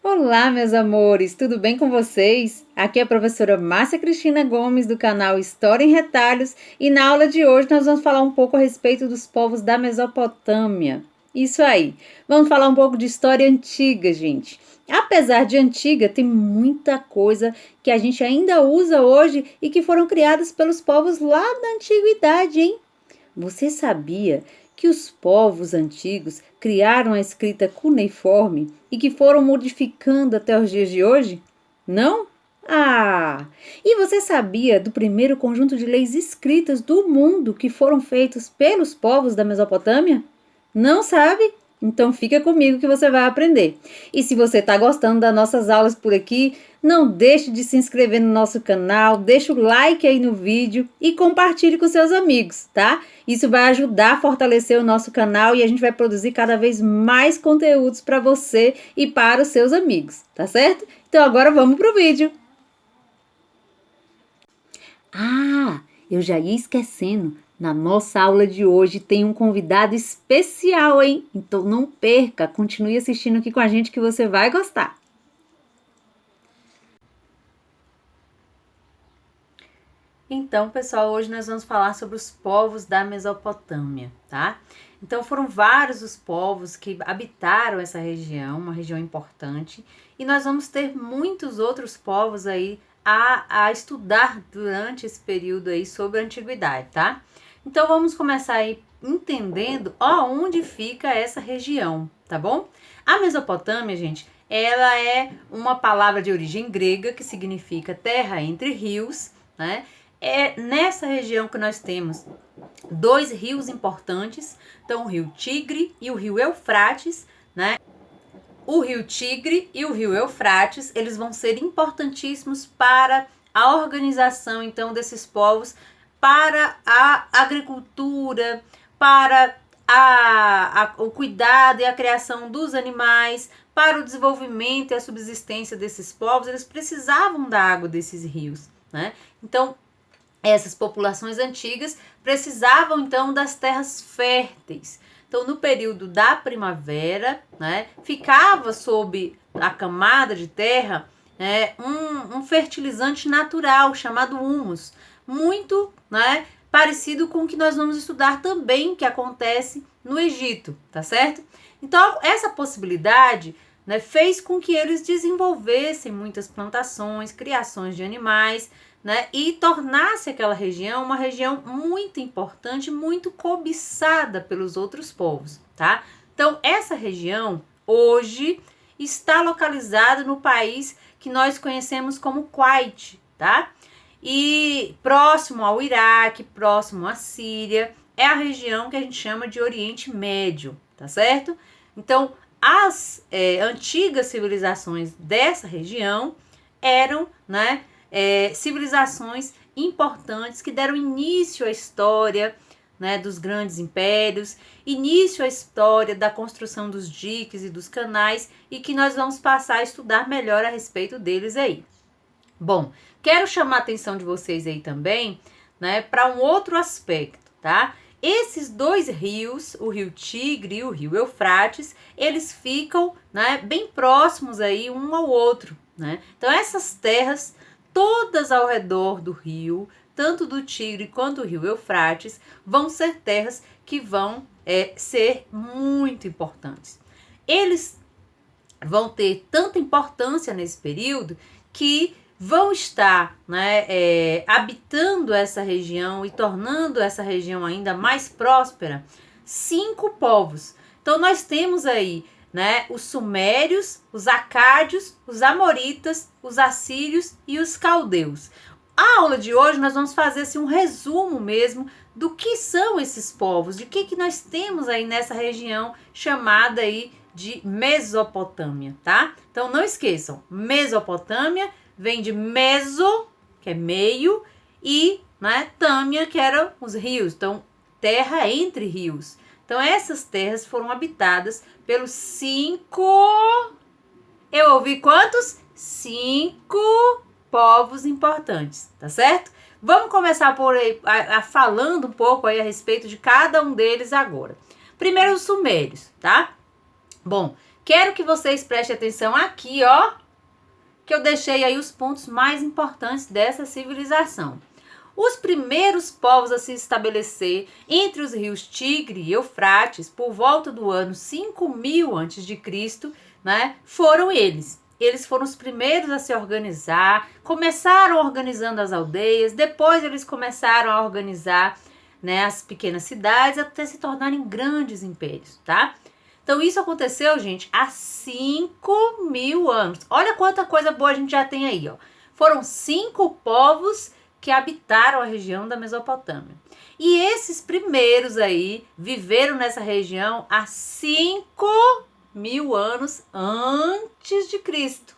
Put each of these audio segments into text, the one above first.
Olá, meus amores, tudo bem com vocês? Aqui é a professora Márcia Cristina Gomes, do canal História em Retalhos, e na aula de hoje nós vamos falar um pouco a respeito dos povos da Mesopotâmia. Isso aí, vamos falar um pouco de história antiga, gente. Apesar de antiga, tem muita coisa que a gente ainda usa hoje e que foram criadas pelos povos lá da antiguidade, hein? Você sabia que os povos antigos criaram a escrita cuneiforme e que foram modificando até os dias de hoje? Não? Ah! E você sabia do primeiro conjunto de leis escritas do mundo que foram feitos pelos povos da Mesopotâmia? Não sabe? Então fica comigo que você vai aprender. E se você está gostando das nossas aulas por aqui, não deixe de se inscrever no nosso canal, deixa o like aí no vídeo e compartilhe com seus amigos, tá? Isso vai ajudar a fortalecer o nosso canal e a gente vai produzir cada vez mais conteúdos para você e para os seus amigos, tá certo? Então agora vamos pro vídeo. Ah, eu já ia esquecendo. Na nossa aula de hoje tem um convidado especial, hein? Então não perca, continue assistindo aqui com a gente que você vai gostar. Então, pessoal, hoje nós vamos falar sobre os povos da Mesopotâmia, tá? Então foram vários os povos que habitaram essa região, uma região importante, e nós vamos ter muitos outros povos aí a estudar durante esse período aí sobre a antiguidade, tá? Então vamos começar aí entendendo aonde fica essa região, tá bom? A Mesopotâmia, gente, ela é uma palavra de origem grega que significa terra entre rios, né? É nessa região que nós temos dois rios importantes, então o rio Tigre e o rio Eufrates, né? O rio Tigre e o rio Eufrates, eles vão ser importantíssimos para a organização, então, desses povos, para a agricultura, para o cuidado e a criação dos animais, para o desenvolvimento e a subsistência desses povos. Eles precisavam da água desses rios, né? Então, essas populações antigas precisavam, então, das terras férteis. Então, no período da primavera, né, ficava sob a camada de terra um fertilizante natural chamado humus, muito, né, parecido com o que nós vamos estudar também, que acontece no Egito, tá certo? Então, essa possibilidade, né, fez com que eles desenvolvessem muitas plantações, criações de animais, né, e tornasse aquela região uma região muito importante, muito cobiçada pelos outros povos, tá? Então, essa região hoje está localizada no país que nós conhecemos como Kuwait, tá? E próximo ao Iraque, próximo à Síria, é a região que a gente chama de Oriente Médio, tá certo? Então, as antigas civilizações dessa região eram, né, civilizações importantes que deram início à história, né, dos grandes impérios, início à história da construção dos diques e dos canais, e que nós vamos passar a estudar melhor a respeito deles aí. Bom, quero chamar a atenção de vocês aí também, né, para um outro aspecto, tá? Esses dois rios, o rio Tigre e o rio Eufrates, eles ficam, né, bem próximos aí um ao outro, né? Então essas terras todas ao redor do rio, tanto do Tigre quanto do rio Eufrates, vão ser terras que vão ser muito importantes. Eles vão ter tanta importância nesse período que vão estar, né, habitando essa região e tornando essa região ainda mais próspera 5 povos. Então nós temos aí, né, os sumérios, os acádios, os amoritas, os assírios e os caldeus. A aula de hoje nós vamos fazer assim, um resumo mesmo do que são esses povos, de que nós temos aí nessa região chamada aí de Mesopotâmia, tá? Então não esqueçam, Mesopotâmia vem de meso, que é meio, e, né, tâmia, que eram os rios, então terra entre rios. Então essas terras foram habitadas pelos 5... Eu ouvi quantos? 5 povos importantes, tá certo? Vamos começar por falando um pouco aí a respeito de cada um deles agora. Primeiro os sumérios, tá? Bom, Quero que vocês prestem atenção aqui, ó, que eu deixei aí os pontos mais importantes dessa civilização. Os primeiros povos a se estabelecer entre os rios Tigre e Eufrates, por volta do ano 5000 a.C., né, foram eles. Eles foram os primeiros a se organizar, começaram organizando as aldeias, depois eles começaram a organizar, né, as pequenas cidades até se tornarem grandes impérios, tá? Então isso aconteceu, gente, há 5000 anos. Olha quanta coisa boa a gente já tem aí, ó. Foram 5 povos que habitaram a região da Mesopotâmia. E esses primeiros aí viveram nessa região há 5000 anos antes de Cristo.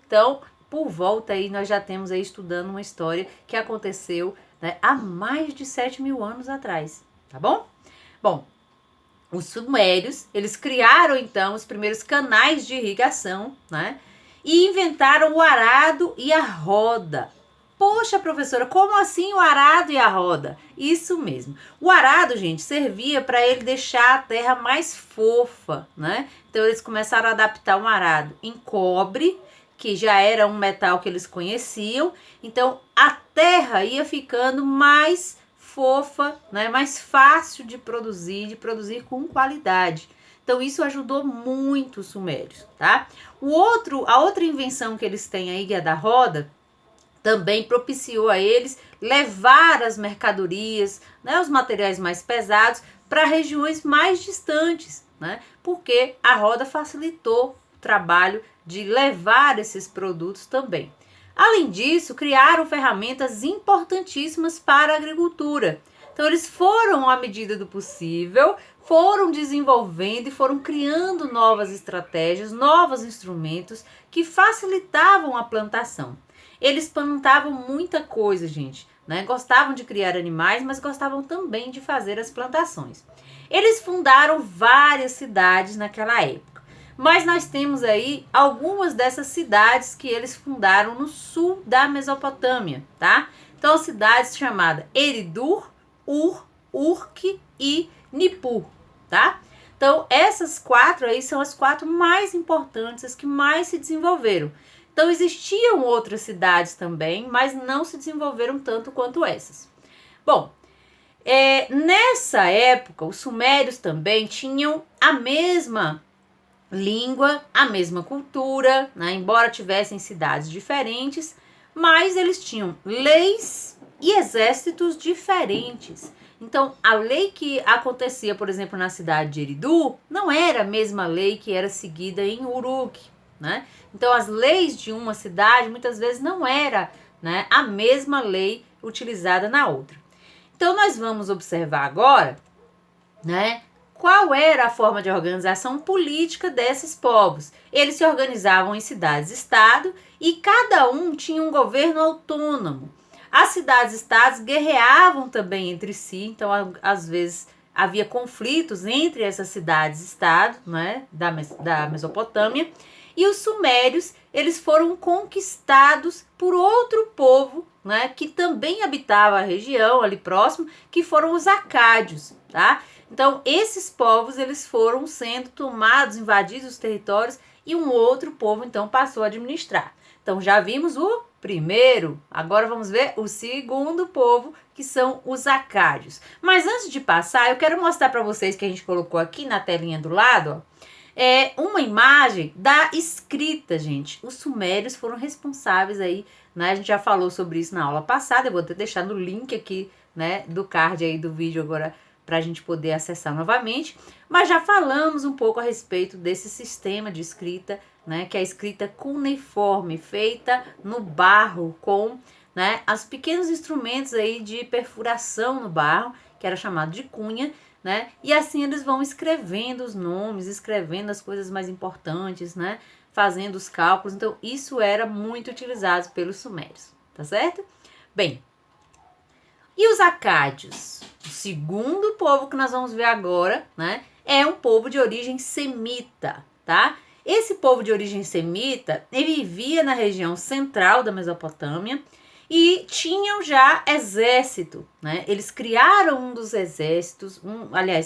Então, por volta aí, nós já temos aí estudando uma história que aconteceu, né, há mais de 7000 anos atrás, tá bom? Bom, os sumérios, eles criaram então os primeiros canais de irrigação, né, e inventaram o arado e a roda. Poxa, professora, como assim o arado e a roda? Isso mesmo. O arado, gente, servia para ele deixar a terra mais fofa, né? Então eles começaram a adaptar um arado em cobre, que já era um metal que eles conheciam. Então a terra ia ficando mais fofa, né? Mais fácil de produzir com qualidade. Então isso ajudou muito os sumérios, tá? A outra invenção que eles têm aí, que é da roda, também propiciou a eles levar as mercadorias, né, os materiais mais pesados, para regiões mais distantes, né, porque a roda facilitou o trabalho de levar esses produtos também. Além disso, criaram ferramentas importantíssimas para a agricultura. Então, eles foram, à medida do possível, foram desenvolvendo e foram criando novas estratégias, novos instrumentos que facilitavam a plantação. Eles plantavam muita coisa, gente, né? Gostavam de criar animais, mas gostavam também de fazer as plantações. Eles fundaram várias cidades naquela época, mas nós temos aí algumas dessas cidades que eles fundaram no sul da Mesopotâmia, tá? Então, cidades chamadas Eridur, Ur, Urk e Nippur, tá? Então, essas 4 aí são as 4 mais importantes, as que mais se desenvolveram. Então, existiam outras cidades também, mas não se desenvolveram tanto quanto essas. Bom, nessa época, os sumérios também tinham a mesma língua, a mesma cultura, né? Embora tivessem cidades diferentes, mas eles tinham leis e exércitos diferentes. Então, a lei que acontecia, por exemplo, na cidade de Eridu, não era a mesma lei que era seguida em Uruk, né? Então, as leis de uma cidade muitas vezes não era, né, a mesma lei utilizada na outra. Então, nós vamos observar agora, né, qual era a forma de organização política desses povos. Eles se organizavam em cidades-estado e cada um tinha um governo autônomo. As cidades-estados guerreavam também entre si, então às vezes havia conflitos entre essas cidades-estado, né, da Mesopotâmia. E os sumérios, eles foram conquistados por outro povo, né, que também habitava a região ali próximo, que foram os acádios, tá? Então, esses povos, eles foram sendo tomados, invadidos os territórios e um outro povo, então, passou a administrar. Então, já vimos o primeiro, agora vamos ver o segundo povo, que são os acádios. Mas antes de passar, eu quero mostrar para vocês que a gente colocou aqui na telinha do lado, ó, uma imagem da escrita, gente. Os sumérios foram responsáveis aí, né? A gente já falou sobre isso na aula passada, eu vou até deixar no link aqui, né, do card aí do vídeo agora para a gente poder acessar novamente, mas já falamos um pouco a respeito desse sistema de escrita, né, que é a escrita cuneiforme, feita no barro com, né, os pequenos instrumentos aí de perfuração no barro, que era chamado de cunha, né, e assim eles vão escrevendo os nomes, escrevendo as coisas mais importantes, né, fazendo os cálculos. Então isso era muito utilizado pelos sumérios, tá certo? Bem, e os acádios? O segundo povo que nós vamos ver agora, né, é um povo de origem semita, tá? Esse povo de origem semita, ele vivia na região central da Mesopotâmia e tinham já exército, né? Eles criaram um dos exércitos,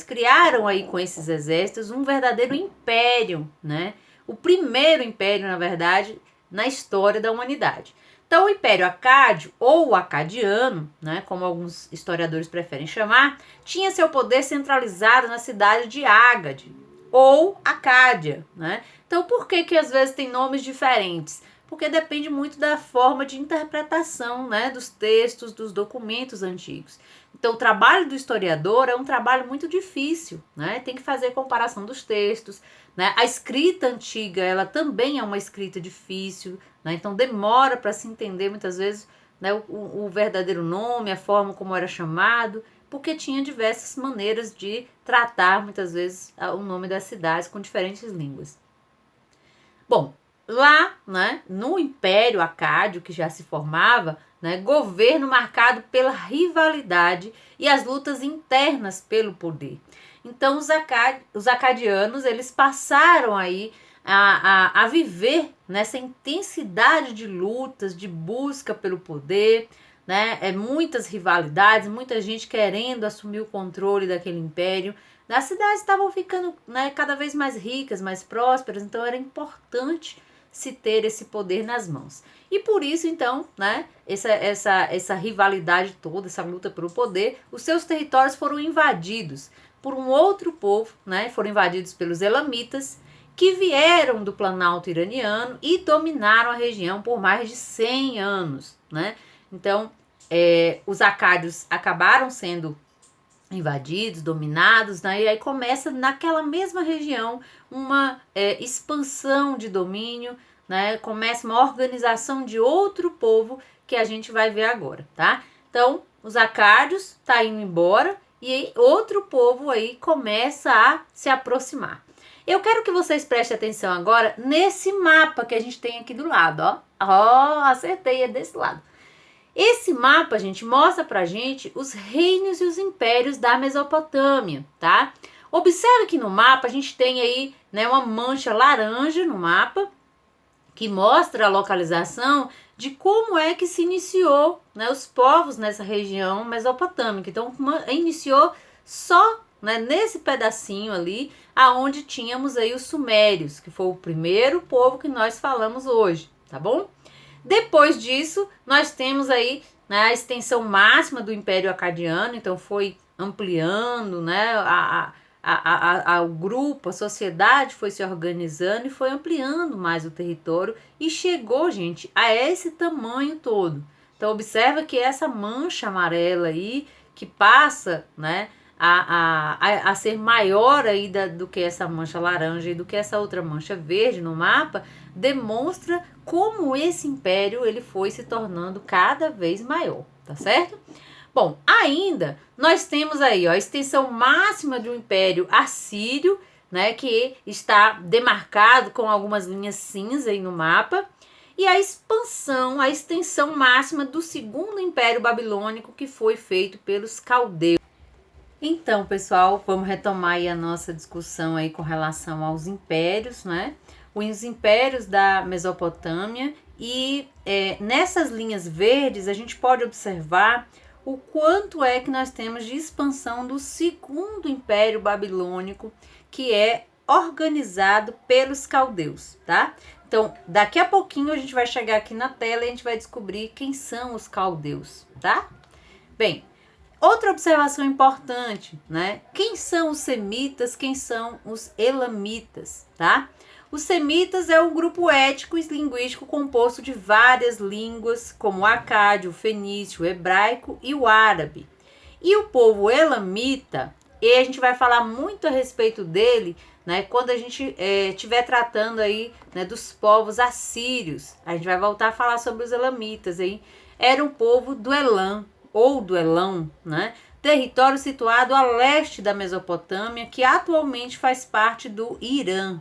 criaram aí com esses exércitos um verdadeiro império, né? O primeiro império, na verdade, na história da humanidade. Então, o Império Acádio, ou Acadiano, né, como alguns historiadores preferem chamar, tinha seu poder centralizado na cidade de Ágade, ou Acádia, né? Então, por que às vezes tem nomes diferentes? Porque depende muito da forma de interpretação, né, dos textos, dos documentos antigos. Então, o trabalho do historiador é um trabalho muito difícil, né? Tem que fazer comparação dos textos, né? A escrita antiga, ela também é uma escrita difícil, né? Então, demora para se entender muitas vezes, né, o verdadeiro nome, a forma como era chamado, porque tinha diversas maneiras de tratar, muitas vezes, o nome das cidades com diferentes línguas. Bom, lá, né, no Império Acádio, que já se formava, né, governo marcado pela rivalidade e as lutas internas pelo poder. Então, os acadianos, eles passaram aí a viver nessa intensidade de lutas, de busca pelo poder, né, muitas rivalidades, muita gente querendo assumir o controle daquele império. As cidades estavam ficando, né, cada vez mais ricas, mais prósperas, então era importante se ter esse poder nas mãos. E por isso, então, né, essa rivalidade toda, essa luta pelo poder, os seus territórios foram invadidos por um outro povo, né, foram invadidos pelos elamitas, que vieram do Planalto iraniano e dominaram a região por mais de 100 anos, né? Então, os acádios acabaram sendo invadidos, dominados, né? E aí começa naquela mesma região uma expansão de domínio, né? Começa uma organização de outro povo que a gente vai ver agora, tá? Então, os acádios tá indo embora e outro povo aí começa a se aproximar. Eu quero que vocês prestem atenção agora nesse mapa que a gente tem aqui do lado, ó. Ó, acertei, é desse lado. Esse mapa, gente, mostra pra gente os reinos e os impérios da Mesopotâmia, tá? Observe que no mapa a gente tem aí, né, uma mancha laranja no mapa que mostra a localização de como é que se iniciou, né, os povos nessa região mesopotâmica. Então, iniciou só, né, nesse pedacinho ali, aonde tínhamos aí os sumérios, que foi o primeiro povo que nós falamos hoje, tá bom? Depois disso, nós temos aí, né, a extensão máxima do Império Acadiano, então foi ampliando, né, o grupo, a sociedade foi se organizando e foi ampliando mais o território e chegou, gente, a esse tamanho todo. Então, observa que essa mancha amarela aí, que passa, né, a ser maior aí do que essa mancha laranja e do que essa outra mancha verde no mapa, demonstra como esse império ele foi se tornando cada vez maior, tá certo? Bom, ainda nós temos aí, ó, a extensão máxima de um império assírio, né, que está demarcado com algumas linhas cinza aí no mapa, e a expansão, a extensão máxima do segundo império babilônico, que foi feito pelos caldeus. Então, pessoal, vamos retomar aí a nossa discussão aí com relação aos impérios, né? Os impérios da Mesopotâmia e nessas linhas verdes a gente pode observar o quanto é que nós temos de expansão do segundo império babilônico, que é organizado pelos caldeus, tá? Então, daqui a pouquinho a gente vai chegar aqui na tela e a gente vai descobrir quem são os caldeus, tá? Bem, outra observação importante, né? Quem são os semitas, quem são os elamitas, tá? Os semitas é um grupo étnico e linguístico composto de várias línguas, como o acádio, o fenício, o hebraico e o árabe. E o povo elamita, e a gente vai falar muito a respeito dele, né, quando a gente estiver tratando aí, né, dos povos assírios. A gente vai voltar a falar sobre os elamitas, hein? Era um povo do Elam, ou do Elão, né? Território situado a leste da Mesopotâmia, que atualmente faz parte do Irã.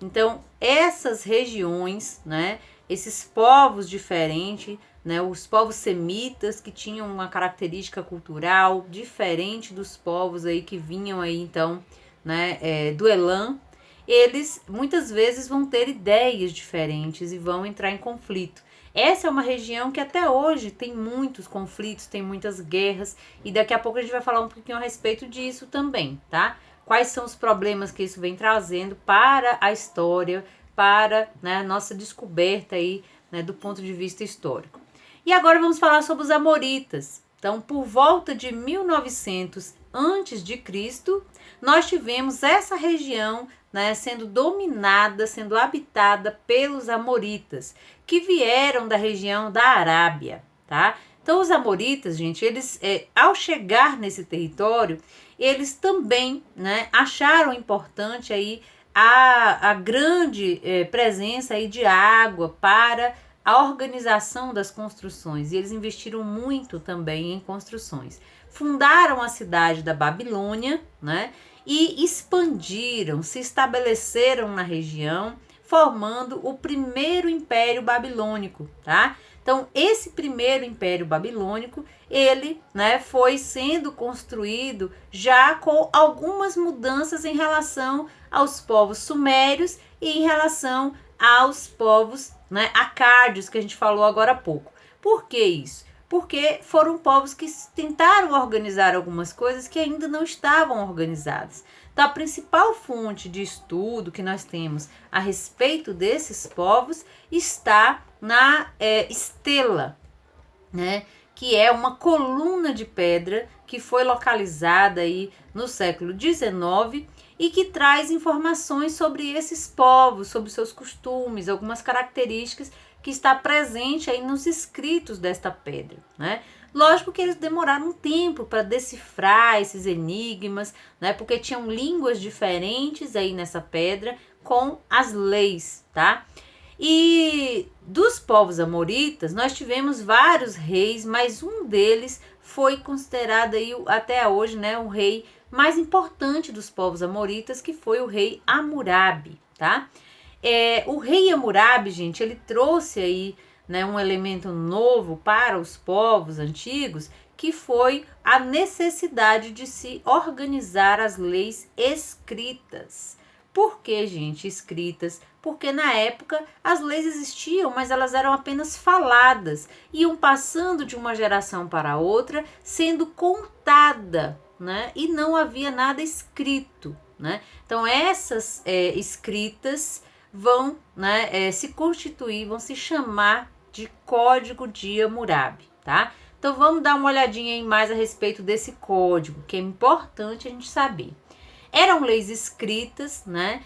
Então, essas regiões, né, esses povos diferentes, né, os povos semitas que tinham uma característica cultural diferente dos povos aí que vinham aí, então, né, do Elam, eles muitas vezes vão ter ideias diferentes e vão entrar em conflito. Essa é uma região que até hoje tem muitos conflitos, tem muitas guerras, e daqui a pouco a gente vai falar um pouquinho a respeito disso também, tá? Quais são os problemas que isso vem trazendo para a história, para, né, a nossa descoberta aí, né, do ponto de vista histórico. E agora vamos falar sobre os amoritas. Então, por volta de 1900 antes de Cristo, nós tivemos essa região, né, sendo dominada, sendo habitada pelos amoritas, que vieram da região da Arábia, tá? Então, os amoritas, gente, eles, ao chegar nesse território, eles também, né, acharam importante aí a grande presença aí de água para a organização das construções, e eles investiram muito também em construções. Fundaram a cidade da Babilônia, né, e expandiram, se estabeleceram na região, formando o primeiro império babilônico, tá? Então, esse primeiro império babilônico, ele, né, foi sendo construído já com algumas mudanças em relação aos povos sumérios e em relação aos povos, né, acádios, que a gente falou agora há pouco. Por que isso? Porque foram povos que tentaram organizar algumas coisas que ainda não estavam organizadas. Então, a principal fonte de estudo que nós temos a respeito desses povos está na estela, né, que é uma coluna de pedra que foi localizada aí no século XIX e que traz informações sobre esses povos, sobre seus costumes, algumas características que está presente aí nos escritos desta pedra, né? Lógico que eles demoraram um tempo para decifrar esses enigmas, né? Porque tinham línguas diferentes aí nessa pedra com as leis, tá? E dos povos amoritas, nós tivemos vários reis, mas um deles foi considerado aí até hoje, né, o rei mais importante dos povos amoritas, que foi o rei Hammurabi, tá? O rei Hammurabi, gente, ele trouxe aí, né, um elemento novo para os povos antigos, que foi a necessidade de se organizar as leis escritas. Por que, gente, escritas? Porque na época as leis existiam, mas elas eram apenas faladas, iam passando de uma geração para outra, sendo contada, né? E não havia nada escrito, né? Então essas escritas vão, né, se constituir, vão se chamar de Código de Hammurabi, tá? Então vamos dar uma olhadinha aí mais a respeito desse código, que é importante a gente saber. Eram leis escritas, né,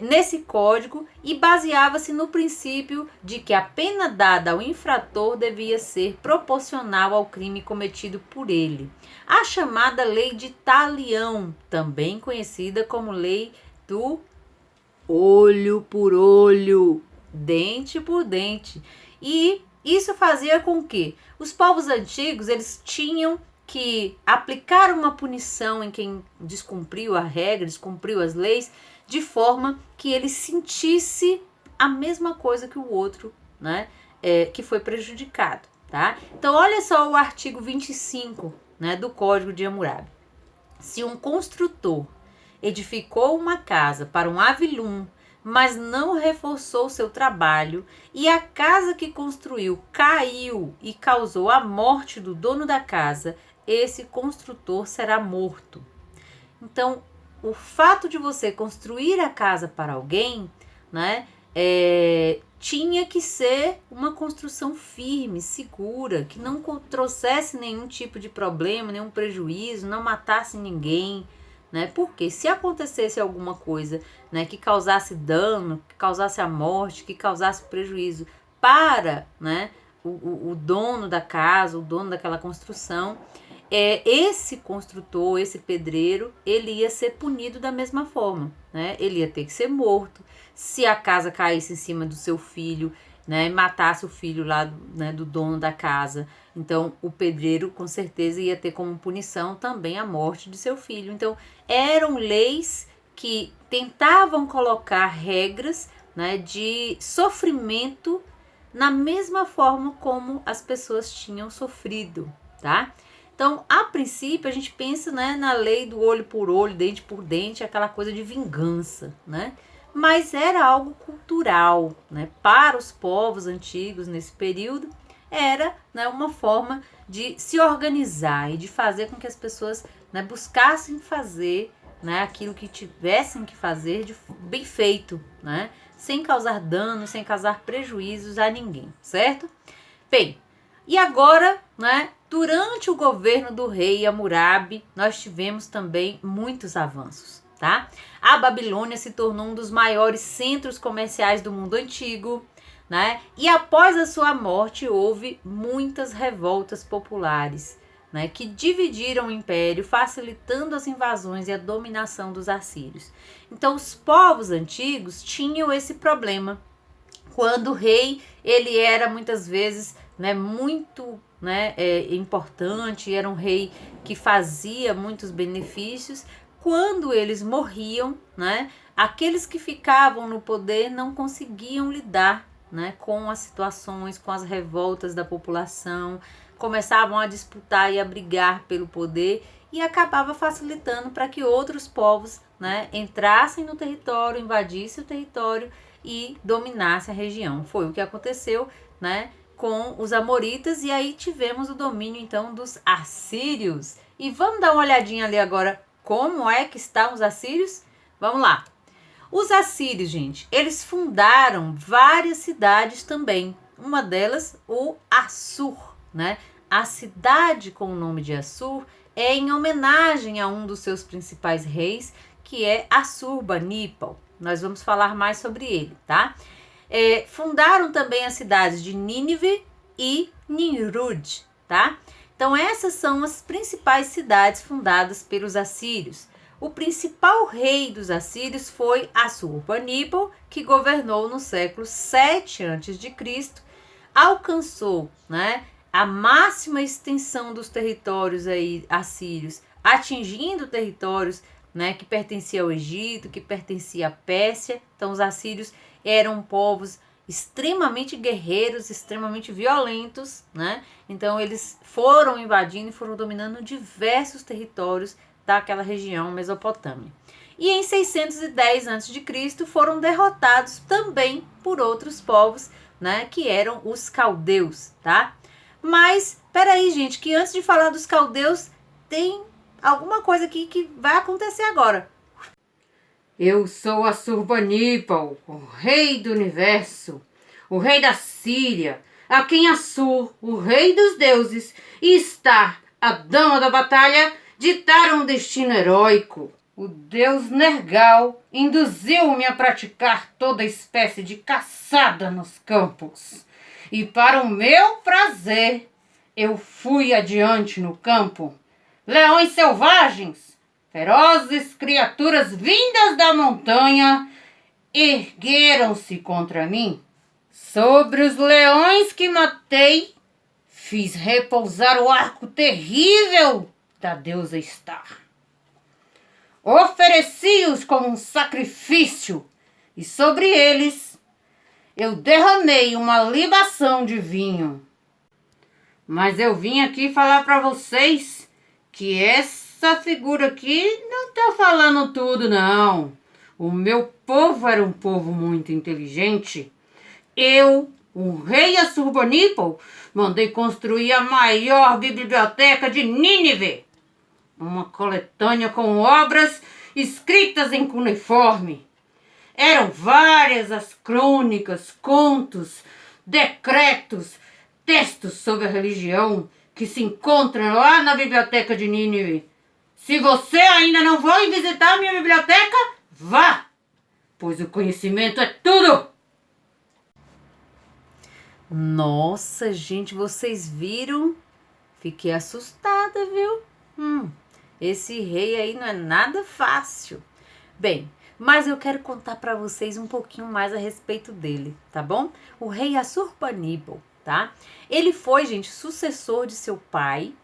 nesse código, e baseava-se no princípio de que a pena dada ao infrator devia ser proporcional ao crime cometido por ele. A chamada lei de Talião, também conhecida como lei do olho por olho, dente por dente. E isso fazia com que os povos antigos, eles tinham que aplicar uma punição em quem descumpriu a regra, descumpriu as leis, de forma que ele sentisse a mesma coisa que o outro, né, que foi prejudicado, tá? Então, olha só o artigo 25, né, do Código de Hammurabi. Se um construtor edificou uma casa para um avilum, mas não reforçou seu trabalho, e a casa que construiu caiu e causou a morte do dono da casa, esse construtor será morto. Então, o fato de você construir a casa para alguém, né, tinha que ser uma construção firme, segura, que não trouxesse nenhum tipo de problema, nenhum prejuízo, não matasse ninguém, né? Porque se acontecesse alguma coisa, né, que causasse dano, que causasse a morte, que causasse prejuízo para, né, o dono da casa, o dono daquela construção, esse construtor, esse pedreiro, ele ia ser punido da mesma forma, né? Ele ia ter que ser morto. Se a casa caísse em cima do seu filho, né, matasse o filho lá, né, do dono da casa, então o pedreiro com certeza ia ter como punição também a morte de seu filho. Então eram leis que tentavam colocar regras, né, de sofrimento na mesma forma como as pessoas tinham sofrido, tá? Então, a princípio, a gente pensa, né, na lei do olho por olho, dente por dente, aquela coisa de vingança, né? mas era algo cultural, né? Para os povos antigos nesse período, era, né, uma forma de se organizar e de fazer com que as pessoas, né, buscassem fazer, né, aquilo que tivessem que fazer de bem feito, né, sem causar dano, sem causar prejuízos a ninguém, certo? Bem, e agora, né, durante o governo do rei Hammurabi, nós tivemos também muitos avanços, tá? A Babilônia se tornou um dos maiores centros comerciais do mundo antigo, né? E após a sua morte houve muitas revoltas populares, né, que dividiram o império, facilitando as invasões e a dominação dos assírios. Então os povos antigos tinham esse problema. Quando o rei, ele era muitas vezes, né, muito, né, importante, era um rei que fazia muitos benefícios. Quando eles morriam, né, aqueles que ficavam no poder não conseguiam lidar, né, com as situações, com as revoltas da população, começavam a disputar e a brigar pelo poder e acabava facilitando para que outros povos, né, entrassem no território, invadissem o território e dominassem a região. Foi o que aconteceu, né, com os amoritas, e aí tivemos o domínio então dos assírios. E vamos dar uma olhadinha ali agora como é que estão os assírios? Vamos lá. Os assírios, gente, eles fundaram várias cidades também. Uma delas, o Assur, né? A cidade com o nome de Assur é em homenagem a um dos seus principais reis, que é Assurbanipal. Nós vamos falar mais sobre ele, tá? Fundaram também as cidades de Nínive e Nimrud, tá? Então essas são as principais cidades fundadas pelos assírios. O principal rei dos assírios foi Assurbanipal, que governou no século 7 a.C., alcançou, né, a máxima extensão dos territórios aí assírios, atingindo territórios, né, que pertencia ao Egito, que pertencia à Pérsia. Então os assírios eram povos extremamente guerreiros, extremamente violentos, né? Então eles foram invadindo e foram dominando diversos territórios daquela região Mesopotâmia. E em 610 a.C. foram derrotados também por outros povos, né, que eram os caldeus, tá? Mas, peraí, gente, que antes de falar dos caldeus, tem alguma coisa aqui que vai acontecer agora. Eu sou Assurbanipal, o rei do universo, o rei da Síria, a quem Assur, o rei dos deuses, e Estar, a dama da batalha, ditaram um destino heróico. O deus Nergal induziu-me a praticar toda espécie de caçada nos campos. E para o meu prazer, eu fui adiante no campo. Leões selvagens, ferozes criaturas vindas da montanha, ergueram-se contra mim. Sobre os leões que matei, fiz repousar o arco terrível da deusa Estar. Ofereci-os como um sacrifício, e sobre eles eu derramei uma libação de vinho. Mas eu vim aqui falar para vocês que essa figura aqui não tá falando tudo, não. O meu povo era um povo muito inteligente. Eu, o rei Assurbanipal, mandei construir a maior biblioteca de Nínive. Uma coletânea com obras escritas em cuneiforme. Eram várias as crônicas, contos, decretos, textos sobre a religião que se encontram lá na biblioteca de Nínive. Se você ainda não foi visitar a minha biblioteca, vá, pois o conhecimento é tudo. Nossa, gente, vocês viram? Fiquei assustada, viu? Esse rei aí não é nada fácil. Bem, mas eu quero contar para vocês um pouquinho mais a respeito dele, tá bom? O rei Assurbanipal, tá? Ele foi, gente, sucessor de seu pai.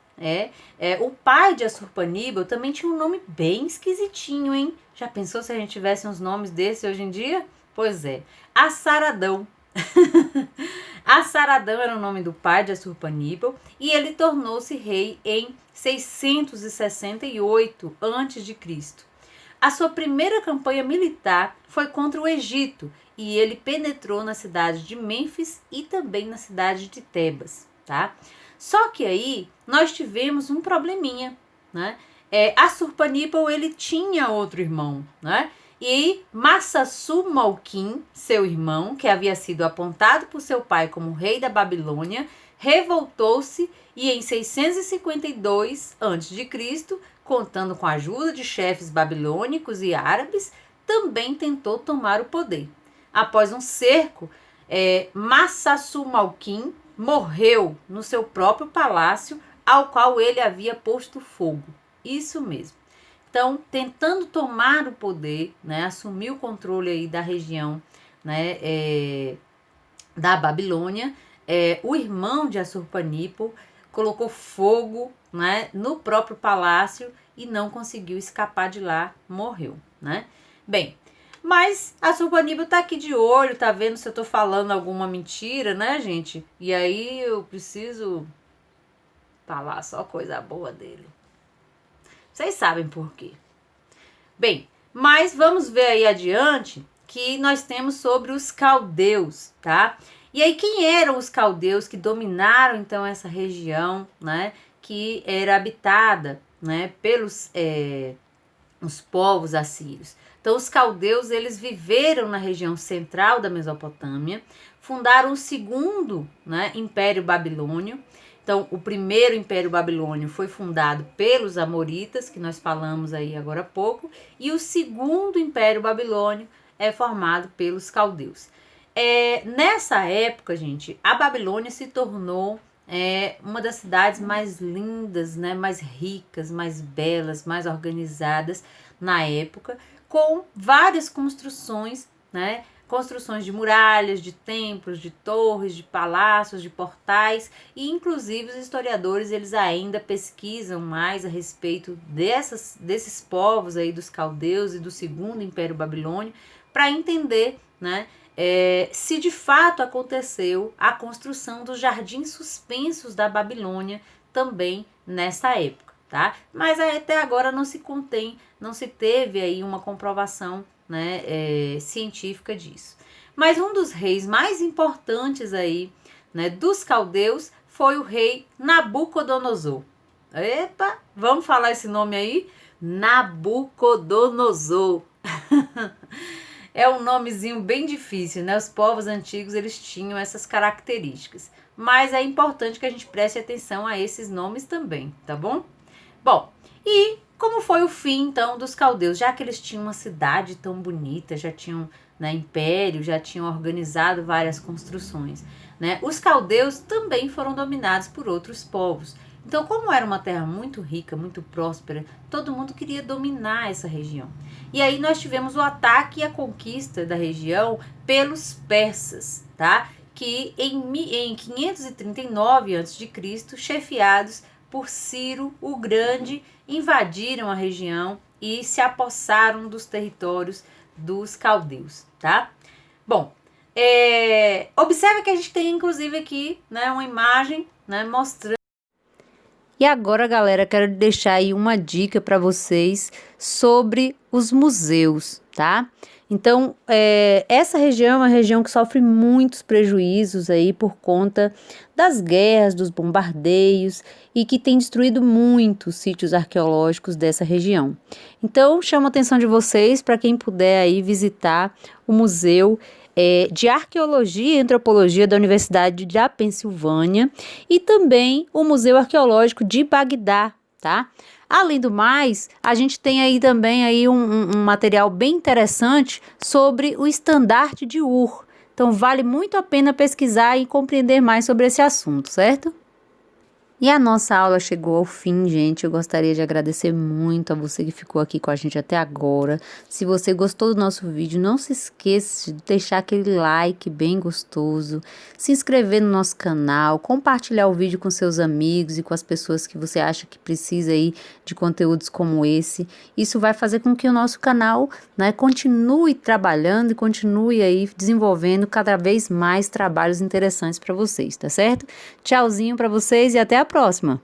O pai de Assurbanipal também tinha um nome bem esquisitinho, hein? Já pensou se a gente tivesse uns nomes desses hoje em dia? Pois é, Assaradão. Assaradão era o nome do pai de Assurbanipal e ele tornou-se rei em 668 a.C. A sua primeira campanha militar foi contra o Egito e ele penetrou na cidade de Mênfis e também na cidade de Tebas, tá? Só que aí nós tivemos um probleminha, né? Assurpanípal, ele tinha outro irmão, né? E Massaçu-Malquim, seu irmão, que havia sido apontado por seu pai como rei da Babilônia, revoltou-se e em 652 a.C., contando com a ajuda de chefes babilônicos e árabes, também tentou tomar o poder. Após um cerco, Massaçu-Malquim morreu no seu próprio palácio, ao qual ele havia posto fogo. Isso mesmo. Então, tentando tomar o poder, né, assumir o controle aí da região, né, da Babilônia, o irmão de Assurpanípal colocou fogo, né, no próprio palácio e não conseguiu escapar de lá, morreu, né? Bem, mas Assurpanípal tá aqui de olho, tá vendo se eu tô falando alguma mentira, né, gente? E aí eu preciso falar só coisa boa dele. Vocês sabem por quê. Bem, mas vamos ver aí adiante que nós temos sobre os caldeus, tá? E aí, quem eram os caldeus que dominaram, então, essa região, né? Que era habitada, né? Pelos os povos assírios. Então, os caldeus, eles viveram na região central da Mesopotâmia, fundaram o segundo, né, Império Babilônio. Então, o primeiro Império Babilônio foi fundado pelos amoritas, que nós falamos aí agora há pouco, e o segundo Império Babilônio é formado pelos caldeus. Nessa época, gente, a Babilônia se tornou uma das cidades mais lindas, né, mais ricas, mais belas, mais organizadas na época, com várias construções, né, construções de muralhas, de templos, de torres, de palácios, de portais, e inclusive os historiadores eles ainda pesquisam mais a respeito desses povos aí dos caldeus e do segundo Império Babilônio para entender, né, se de fato aconteceu a construção dos jardins suspensos da Babilônia também nessa época, tá? Mas até agora não se teve aí uma comprovação, né, científica disso. Mas um dos reis mais importantes aí, né, dos caldeus foi o rei Nabucodonosor. Epa, vamos falar esse nome aí? Nabucodonosor. É um nomezinho bem difícil, né? Os povos antigos, eles tinham essas características. Mas é importante que a gente preste atenção a esses nomes também, tá bom? Bom, e como foi o fim, então, dos caldeus? Já que eles tinham uma cidade tão bonita, já tinham, né, império, já tinham organizado várias construções, né? Os caldeus também foram dominados por outros povos. Então, como era uma terra muito rica, muito próspera, todo mundo queria dominar essa região. E aí nós tivemos o ataque e a conquista da região pelos persas, tá? Que em 539 a.C., chefiados por Ciro o Grande, invadiram a região e se apossaram dos territórios dos caldeus, tá? Bom, observe que a gente tem inclusive aqui, né, uma imagem, né, mostrando. E agora, galera, quero deixar aí uma dica para vocês sobre os museus, tá? Então, essa região é uma região que sofre muitos prejuízos aí por conta das guerras, dos bombardeios e que tem destruído muitos sítios arqueológicos dessa região. Então, chamo a atenção de vocês para quem puder aí visitar o Museu de Arqueologia e Antropologia da Universidade da Pensilvânia e também o Museu Arqueológico de Bagdá, tá? Além do mais, a gente tem aí também aí um material bem interessante sobre o estandarte de Ur. Então, vale muito a pena pesquisar e compreender mais sobre esse assunto, certo? E a nossa aula chegou ao fim, gente. Eu gostaria de agradecer muito a você que ficou aqui com a gente até agora. Se você gostou do nosso vídeo, não se esqueça de deixar aquele like bem gostoso, se inscrever no nosso canal, compartilhar o vídeo com seus amigos e com as pessoas que você acha que precisa aí de conteúdos como esse. Isso vai fazer com que o nosso canal, né, continue trabalhando e continue aí desenvolvendo cada vez mais trabalhos interessantes para vocês, tá certo? Tchauzinho para vocês e até a próxima!